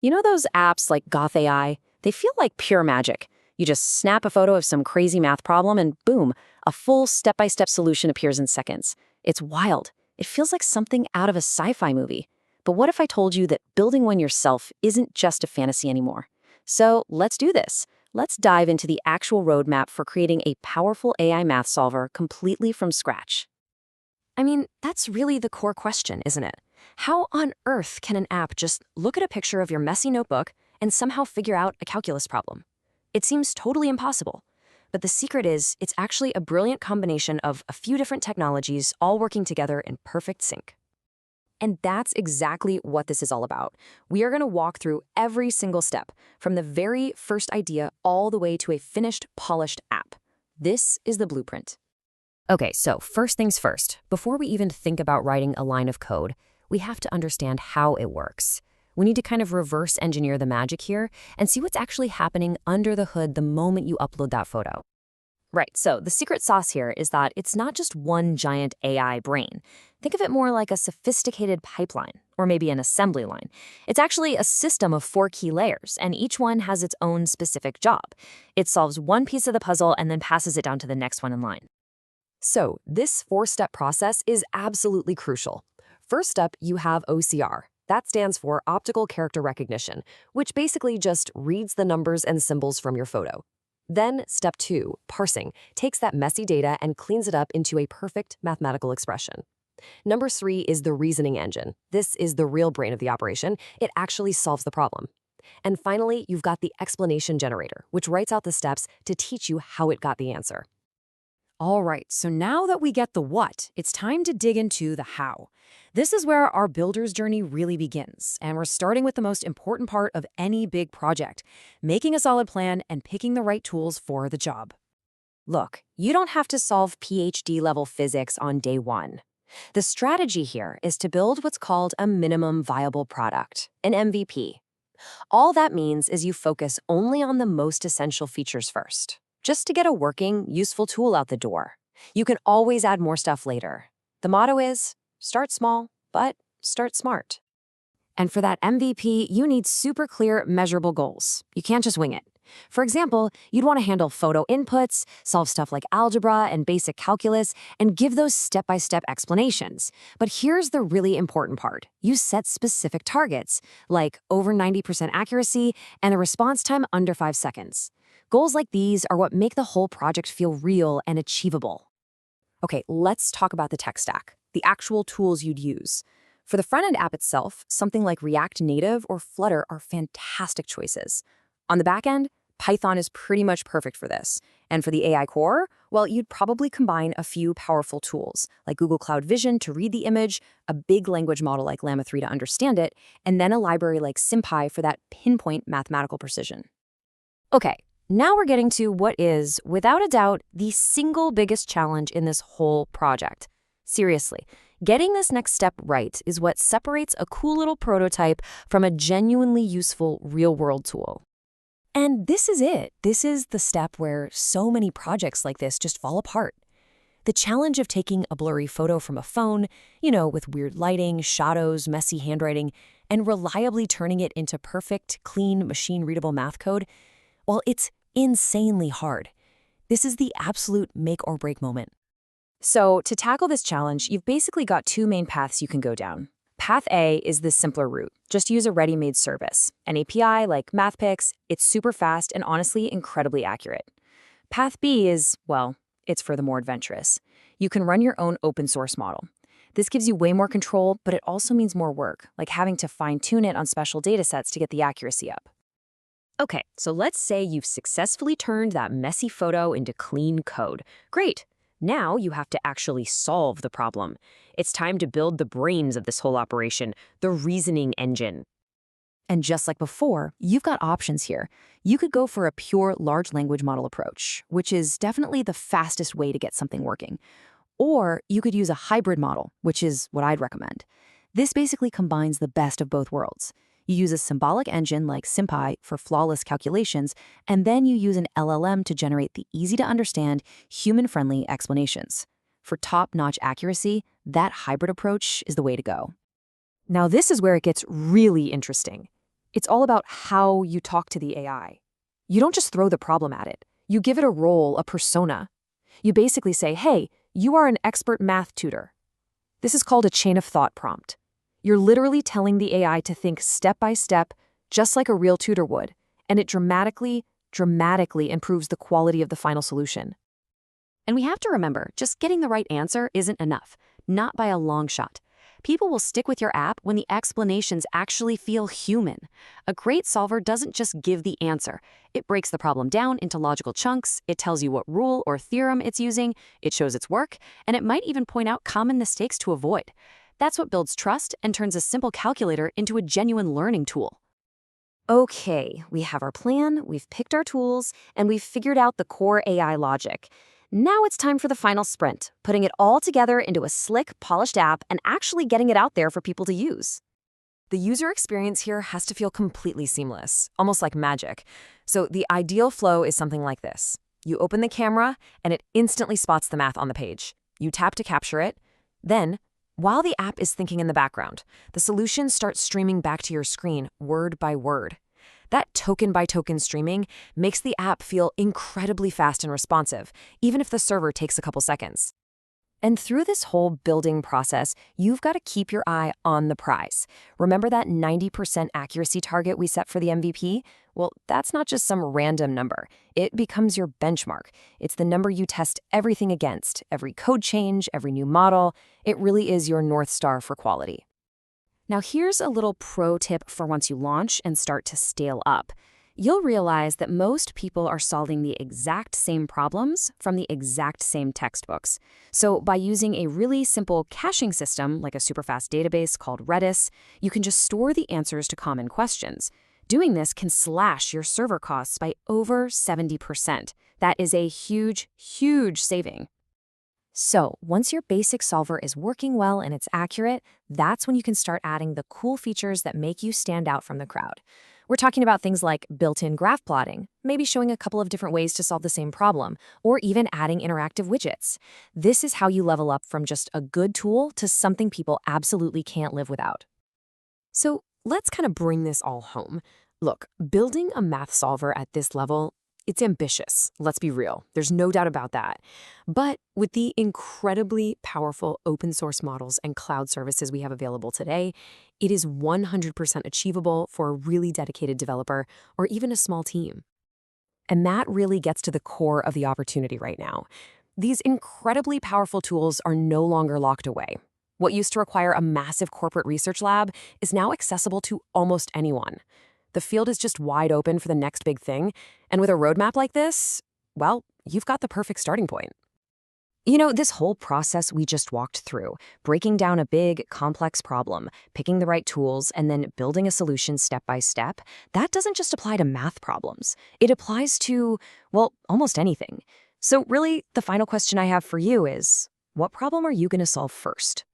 You know those apps like Gauth AI? They feel like pure magic. You just snap a photo of some crazy math problem and boom, a full step-by-step solution appears in seconds. It's wild. It feels like something out of a sci-fi movie. But what if I told you that building one yourself isn't just a fantasy anymore? So let's do this. Let's dive into the actual roadmap for creating a powerful AI math solver completely from scratch. I mean, that's really the core question, isn't it? How on earth can an app just look at a picture of your messy notebook and somehow figure out a calculus problem? It seems totally impossible. But the secret is, it's actually a brilliant combination of a few different technologies all working together in perfect sync. And that's exactly what this is all about. We are going to walk through every single step, from the very first idea all the way to a finished, polished app. This is the blueprint. Okay, so first things first, before we even think about writing a line of code, we have to understand how it works. We need to kind of reverse engineer the magic here and see what's actually happening under the hood the moment you upload that photo. Right, so the secret sauce here is that it's not just one giant AI brain. Think of it more like a sophisticated pipeline, or maybe an assembly line. It's actually a system of 4 key layers, and each one has its own specific job. It solves one piece of the puzzle and then passes it down to the next one in line. So this 4-step process is absolutely crucial. First up, you have OCR. That stands for optical character recognition, which basically just reads the numbers and symbols from your photo. Then step 2, parsing, takes that messy data and cleans it up into a perfect mathematical expression. Number 3 is the reasoning engine. This is the real brain of the operation. It actually solves the problem. And finally, you've got the explanation generator, which writes out the steps to teach you how it got the answer. All right, so now that we get the what, it's time to dig into the how. This is where our builder's journey really begins, and we're starting with the most important part of any big project, making a solid plan and picking the right tools for the job. Look, you don't have to solve PhD-level physics on day one. The strategy here is to build what's called a minimum viable product, an MVP. All that means is you focus only on the most essential features first, just to get a working, useful tool out the door. You can always add more stuff later. The motto is, start small, but start smart. And for that MVP, you need super clear, measurable goals. You can't just wing it. For example, you'd want to handle photo inputs, solve stuff like algebra and basic calculus, and give those step-by-step explanations. But here's the really important part. You set specific targets, like over 90% accuracy and a response time under 5 seconds. Goals like these are what make the whole project feel real and achievable. Okay, let's talk about the tech stack, the actual tools you'd use. For the front-end app itself, something like React Native or Flutter are fantastic choices. On the back end, Python is pretty much perfect for this. And for the AI core, well, you'd probably combine a few powerful tools, like Google Cloud Vision to read the image, a big language model like Llama 3 to understand it, and then a library like SymPy for that pinpoint mathematical precision. Okay, now we're getting to what is, without a doubt, the single biggest challenge in this whole project. Seriously, getting this next step right is what separates a cool little prototype from a genuinely useful real-world tool. And this is it. This is the step where so many projects like this just fall apart. The challenge of taking a blurry photo from a phone, with weird lighting, shadows, messy handwriting, and reliably turning it into perfect, clean, machine-readable math code, well, it's insanely hard. This is the absolute make or break moment. So to tackle this challenge, you've basically got 2 main paths you can go down. Path A is the simpler route. Just use a ready-made service. An API like MathPix, it's super fast and honestly incredibly accurate. Path B is, well, it's for the more adventurous. You can run your own open source model. This gives you way more control, but it also means more work, like having to fine-tune it on special datasets to get the accuracy up. Okay, so let's say you've successfully turned that messy photo into clean code. Great. Now you have to actually solve the problem. It's time to build the brains of this whole operation, the reasoning engine. And just like before, you've got options here. You could go for a pure large language model approach, which is definitely the fastest way to get something working. Or you could use a hybrid model, which is what I'd recommend. This basically combines the best of both worlds. You use a symbolic engine like SymPy for flawless calculations, and then you use an LLM to generate the easy-to-understand, human-friendly explanations. For top-notch accuracy, that hybrid approach is the way to go. Now this is where it gets really interesting. It's all about how you talk to the AI. You don't just throw the problem at it. You give it a role, a persona. You basically say, hey, you are an expert math tutor. This is called a chain of thought prompt. You're literally telling the AI to think step by step, just like a real tutor would, and it dramatically improves the quality of the final solution. And we have to remember, just getting the right answer isn't enough, not by a long shot. People will stick with your app when the explanations actually feel human. A great solver doesn't just give the answer. It breaks the problem down into logical chunks, it tells you what rule or theorem it's using, it shows its work, and it might even point out common mistakes to avoid. That's what builds trust and turns a simple calculator into a genuine learning tool. Okay, we have our plan, we've picked our tools, and we've figured out the core AI logic. Now it's time for the final sprint, putting it all together into a slick, polished app and actually getting it out there for people to use. The user experience here has to feel completely seamless, almost like magic. So the ideal flow is something like this. You open the camera, and it instantly spots the math on the page. You tap to capture it. Then, while the app is thinking in the background, the solution starts streaming back to your screen, word by word. That token-by-token streaming makes the app feel incredibly fast and responsive, even if the server takes a couple seconds. And through this whole building process, you've got to keep your eye on the prize. Remember that 90% accuracy target we set for the MVP? Well, that's not just some random number. It becomes your benchmark. It's the number you test everything against, every code change, every new model. It really is your North Star for quality. Now here's a little pro tip for once you launch and start to scale up. You'll realize that most people are solving the exact same problems from the exact same textbooks. So by using a really simple caching system like a superfast database called Redis, you can just store the answers to common questions. Doing this can slash your server costs by over 70%. That is a huge, huge saving. So once your basic solver is working well and it's accurate, that's when you can start adding the cool features that make you stand out from the crowd. We're talking about things like built-in graph plotting, maybe showing a couple of different ways to solve the same problem, or even adding interactive widgets. This is how you level up from just a good tool to something people absolutely can't live without. So let's kind of bring this all home. Look, building a math solver at this level, it's ambitious, let's be real. There's no doubt about that. But with the incredibly powerful open source models and cloud services we have available today, it is 100% achievable for a really dedicated developer or even a small team. And that really gets to the core of the opportunity right now. These incredibly powerful tools are no longer locked away. What used to require a massive corporate research lab is now accessible to almost anyone. The field is just wide open for the next big thing, and with a roadmap like this, well, you've got the perfect starting point. You know, this whole process we just walked through, breaking down a big, complex problem, picking the right tools, and then building a solution step by step, that doesn't just apply to math problems. It applies to, well, almost anything. So really, the final question I have for you is, what problem are you going to solve first?